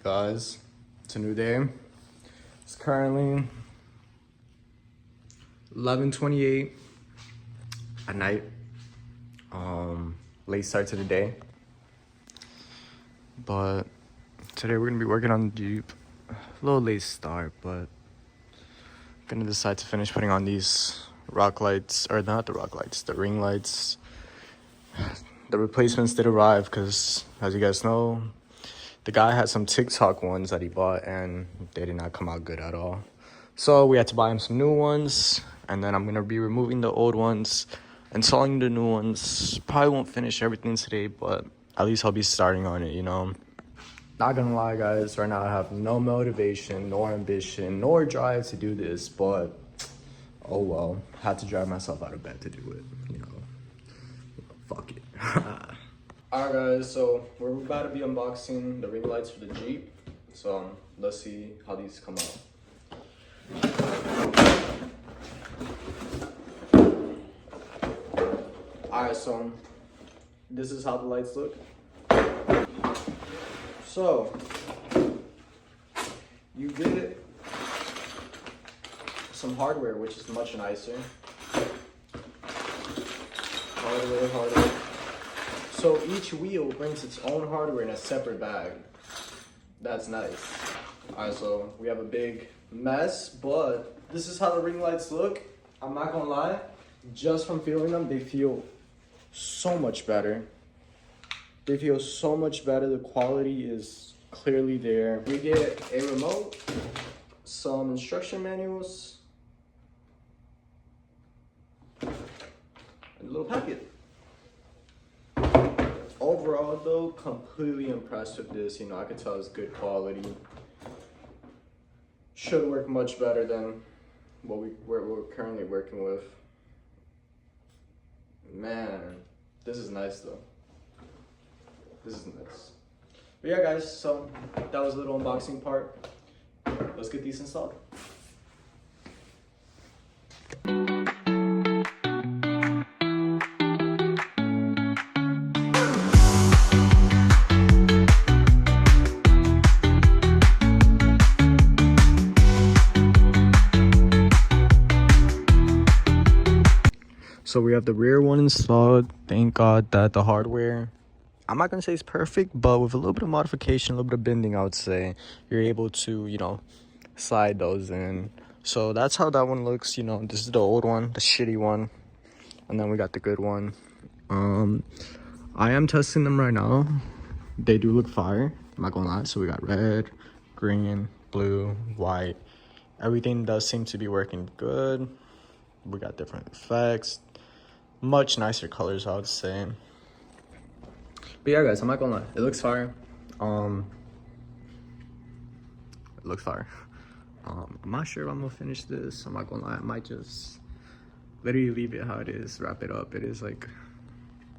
Guys, it's a new day. It's currently 11:28 at night. Late start to the day, but today we're gonna be working on the Jeep. A little late start, but gonna decide to finish putting on these rock lights, or not the rock lights, the ring lights. The replacements did arrive because, as you guys know, the guy had some TikTok ones that he bought and they did not come out good at all. So we had to buy him some new ones, and then I'm gonna be removing the old ones, installing the new ones. Probably won't finish everything today, but at least I'll be starting on it, you know. Not gonna lie, guys, right now I have no motivation, nor ambition, nor drive to do this, but oh well. Had to drive myself out of bed to do it, you know. Fuck it. Alright guys, so we're about to be unboxing the ring lights for the Jeep. So let's see how these come out. Alright, so this is how the lights look. So you get some hardware, which is much nicer. Hardware. So each wheel brings its own hardware in a separate bag. That's nice. Alright, so we have a big mess, but this is how the ring lights look. I'm not gonna lie, just from feeling them, they feel so much better. They feel so much better. The quality is clearly there. We get a remote, some instruction manuals, and a little packet. Overall though, completely impressed with this. You know, I could tell it's good quality. Should work much better than what we're currently working with. Man, this is nice though. This is nice. But yeah guys, so that was a little unboxing part. Let's get these installed. So we have the rear one installed. Thank God that the hardware, I'm not gonna say it's perfect, but with a little bit of modification, a little bit of bending, I would say, you're able to, you know, slide those in. So that's how that one looks. You know, this is the old one, the shitty one, and then we got the good one. I am testing them right now. They do look fire, I'm not gonna lie. So we got red, green, blue, white. Everything does seem to be working good. We got different effects, much nicer colors, I would say. But yeah guys, I'm not gonna lie, it looks fire. It looks fire. I'm not sure if I'm gonna finish this. I'm not gonna lie, I might just literally leave it how it is, wrap it up. It is like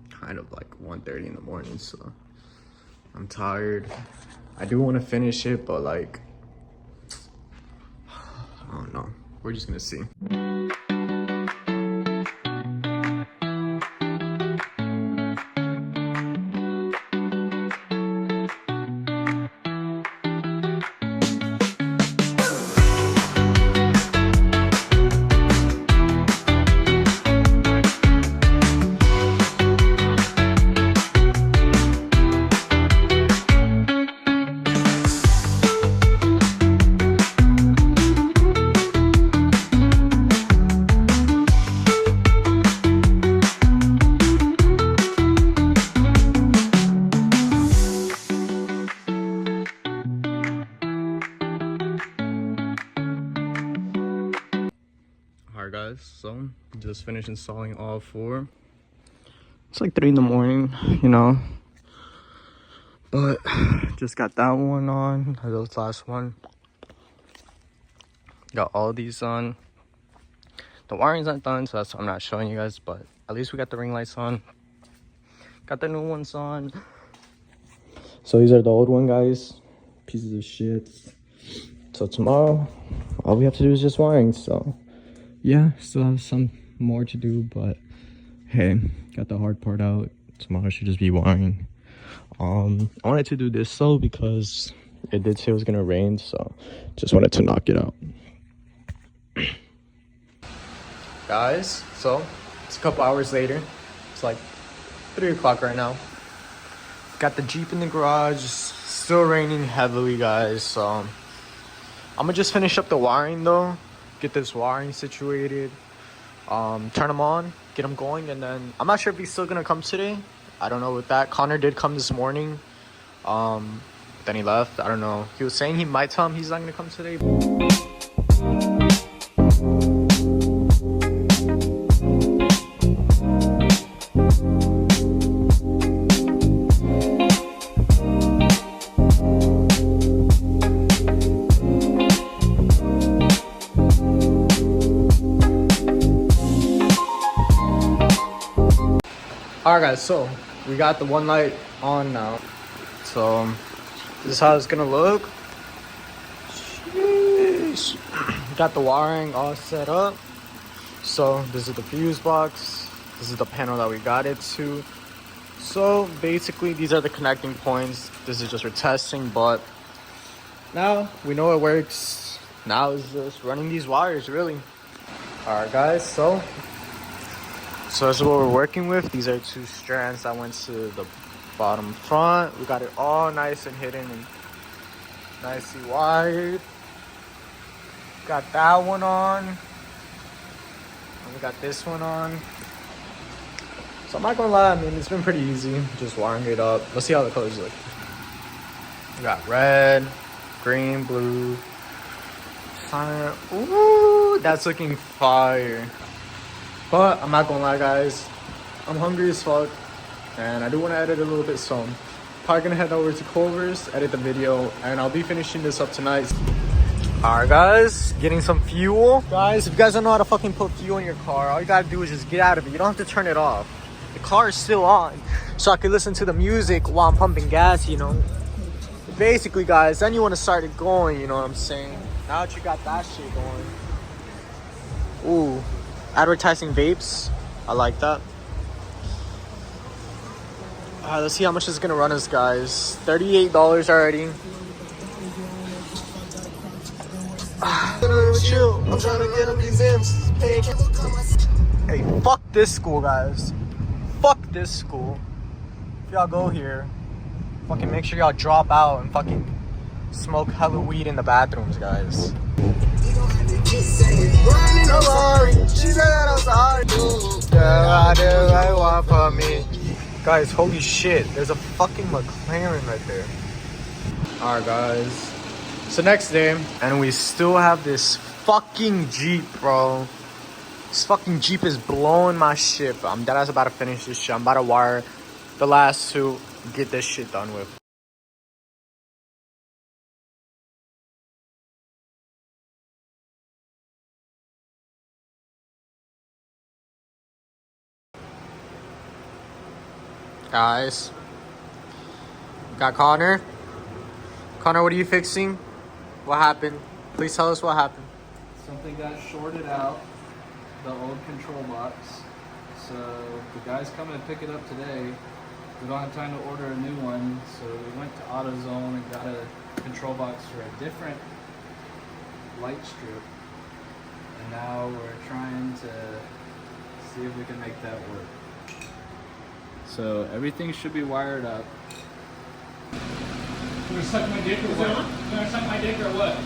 kind of like 1:30 in the morning, so I'm tired. I do want to finish it, but like, I don't know, we're just gonna see. Alright guys, so just finished installing all four. It's like 3 in the morning, you know, but just got that one on, this last one. Got all these on. The wiring's not done, so that's why I'm not showing you guys, but at least we got the ring lights on. Got the new ones on. So these are the old one, guys. Pieces of shit. So tomorrow, all we have to do is just wiring, so yeah, still have some more to do, but hey, got the hard part out. Tomorrow should just be wiring. I wanted to do this though because it did say it was gonna rain, so just wanted to knock it out. Guys, so it's a couple hours later. It's like 3 o'clock right now. Got the Jeep in the garage. Still raining heavily, guys, so I'm gonna just finish up the wiring though, get this wiring situated, turn them on, get them going, and then I'm not sure if he's still gonna come today. I don't know with that. Connor did come this morning, then he left. I don't know. He was saying he might tell him he's not gonna come today. Alright guys, so we got the one light on now. So this is how it's gonna look. Jeez. Got the wiring all set up. So this is the fuse box. This is the panel that we got it to. So basically these are the connecting points. This is just for testing, but now we know it works. Now it's just running these wires really. Alright guys, so this is what we're working with. These are 2 strands that went to the bottom front. We got it all nice and hidden and nicely wired. Got that one on. And we got this one on. So I'm not gonna lie, I mean, it's been pretty easy just wiring it up. Let's see how the colors look. We got red, green, blue, fire. Ooh, that's looking fire. But I'm not gonna lie, guys, I'm hungry as fuck and I do want to edit a little bit, so I'm probably gonna head over to Culver's, edit the video, and I'll be finishing this up tonight. Alright guys, getting some fuel. Guys, if you guys don't know how to fucking put fuel in your car, all you gotta do is just get out of it. You don't have to turn it off. The car is still on, so I can listen to the music while I'm pumping gas, you know. But basically guys, then you want to start it going, you know what I'm saying? Now that you got that shit going. Ooh. Advertising vapes, I like that. Alright, let's see how much it's gonna run us, guys. $38 already. I'm trying to get up these M's. Hey, fuck this school, guys. Fuck this school. If y'all go here, fucking make sure y'all drop out and fucking smoke hella weed in the bathrooms, guys. She said that I'm sorry. I do I want for me. Guys, holy shit. There's a fucking McLaren right there. Alright, guys. It's the next day, and we still have this fucking Jeep, bro. This fucking Jeep is blowing my shit. I'm dead ass about to finish this shit. I'm about to wire the last 2, get this shit done with. Guys, got Connor. Connor, what are you fixing? What happened? Please tell us what happened. Something got shorted out, the old control box. So the guys come and pick it up today. We don't have time to order a new one, so we went to AutoZone and got a control box for a different light strip. And now we're trying to see if we can make that work. So everything should be wired up. You gonna suck my dick or what? You gonna suck my dick or what?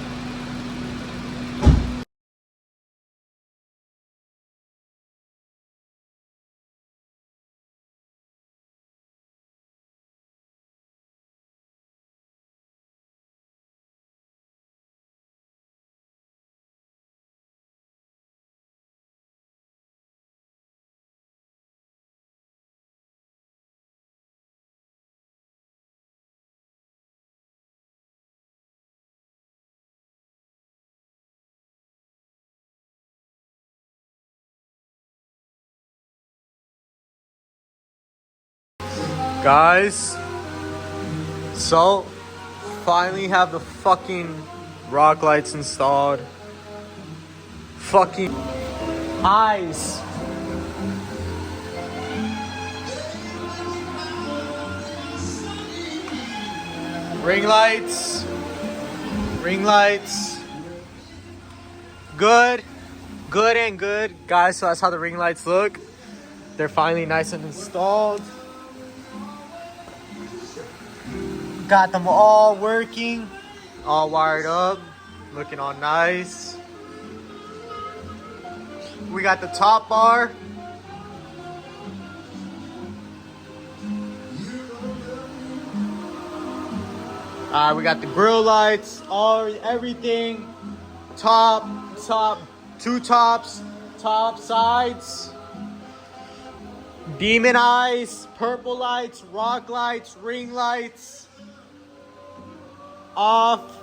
Guys, so finally have the fucking rock lights installed. Fucking eyes. Ring lights. Ring lights. Good. Good and good. Guys, so that's how the ring lights look. They're finally nice and installed. Got them all working. All wired up. Looking all nice. We got the top bar. We got the grill lights, everything. Top, two tops, top sides. Demon eyes, purple lights, rock lights, ring lights. Off.